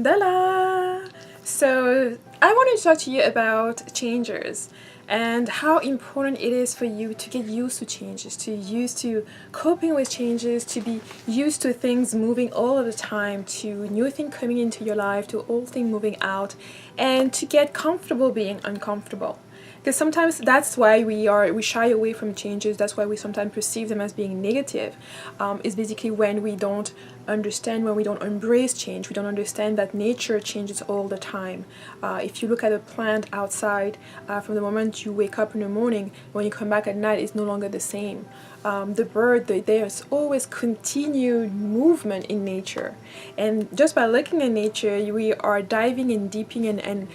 Mandela! So I want to talk to you about changes and how important it is for you to get used to changes, to used to coping with changes, to be used to things moving all of the time, to new things coming into your life, to old things moving out, and to get comfortable being uncomfortable. Because sometimes that's why we shy away from changes. That's why we sometimes perceive them as being negative. It's basically when we don't understand, when we don't embrace change. We don't understand that nature changes all the time. If you look at a plant outside, from the moment you wake up in the morning, when you come back at night, it's no longer the same. The bird, there's always continued movement in nature, and just by looking at nature, we are diving and deeping and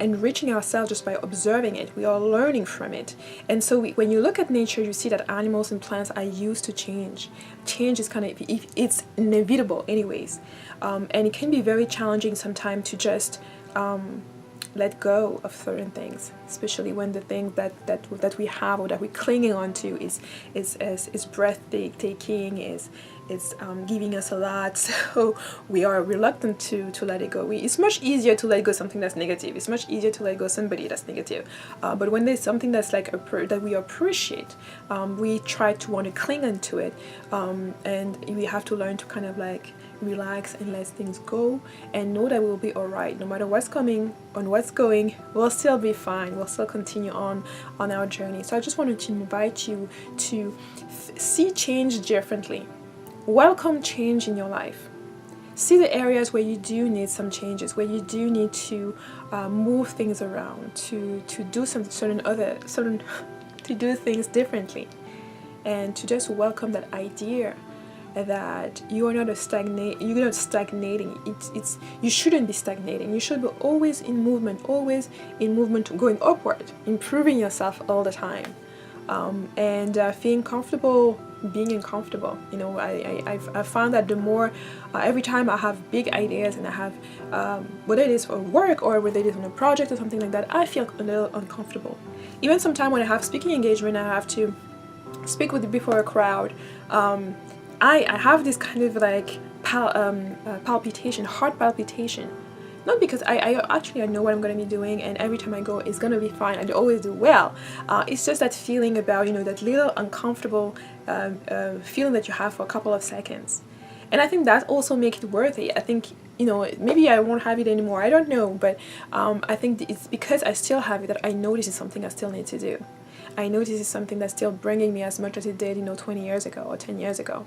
enriching ourselves just by observing it. We are learning from it, and so when you look at nature, you see that animals and plants are used to change. Change is kind of, it's inevitable anyways, and it can be very challenging sometimes to just let go of certain things, especially when the thing that we have or that we're clinging on to is breathtaking, is giving us a lot, so we are reluctant to let it go. It's much easier to let go something that's negative. It's much easier to let go somebody that's negative, but when there's something that's like that we appreciate, we try to want to cling onto it, and we have to learn to kind of like relax and let things go and know that we'll be all right. No matter what's coming and what's going, we'll still be fine. We'll still continue on our journey. So I just wanted to invite you to see change differently. Welcome change in your life. See the areas where you do need some changes, where you do need to move things around, to do to do things differently, and to just welcome that idea that you are not you're not stagnating. You shouldn't be stagnating. You should be always in movement, going upward, improving yourself all the time, and feeling comfortable being uncomfortable. You know, I've found that the more every time I have big ideas and I have whether it is for work or whether it is on a project or something like that, I feel a little uncomfortable. Even sometimes when I have speaking engagement, I have to speak before a crowd. I have this kind of like palpitation, heart palpitation. Not because I know what I'm going to be doing, and every time I go it's going to be fine, I always do well. It's just that feeling about, you know, that little uncomfortable feeling that you have for a couple of seconds. And I think that also makes it worth it. I think, you know, maybe I won't have it anymore, I don't know, but I think it's because I still have it that I know this is something I still need to do. I know this is something that's still bringing me as much as it did, you know, 20 years ago or 10 years ago.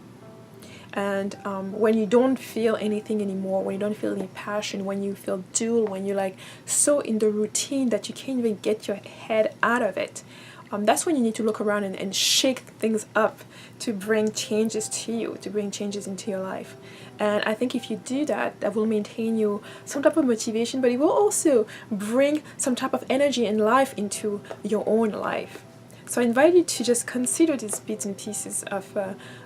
And when you don't feel anything anymore, when you don't feel any passion, when you feel dull, when you're like so in the routine that you can't even get your head out of it, that's when you need to look around and shake things up to bring changes to you, to bring changes into your life. And I think if you do that, that will maintain you some type of motivation, but it will also bring some type of energy and life into your own life. So I invite you to just consider these bits and pieces of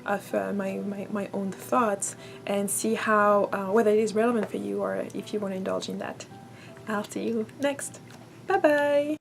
my own thoughts and see how whether it is relevant for you or if you want to indulge in that. I'll see you next. Bye bye.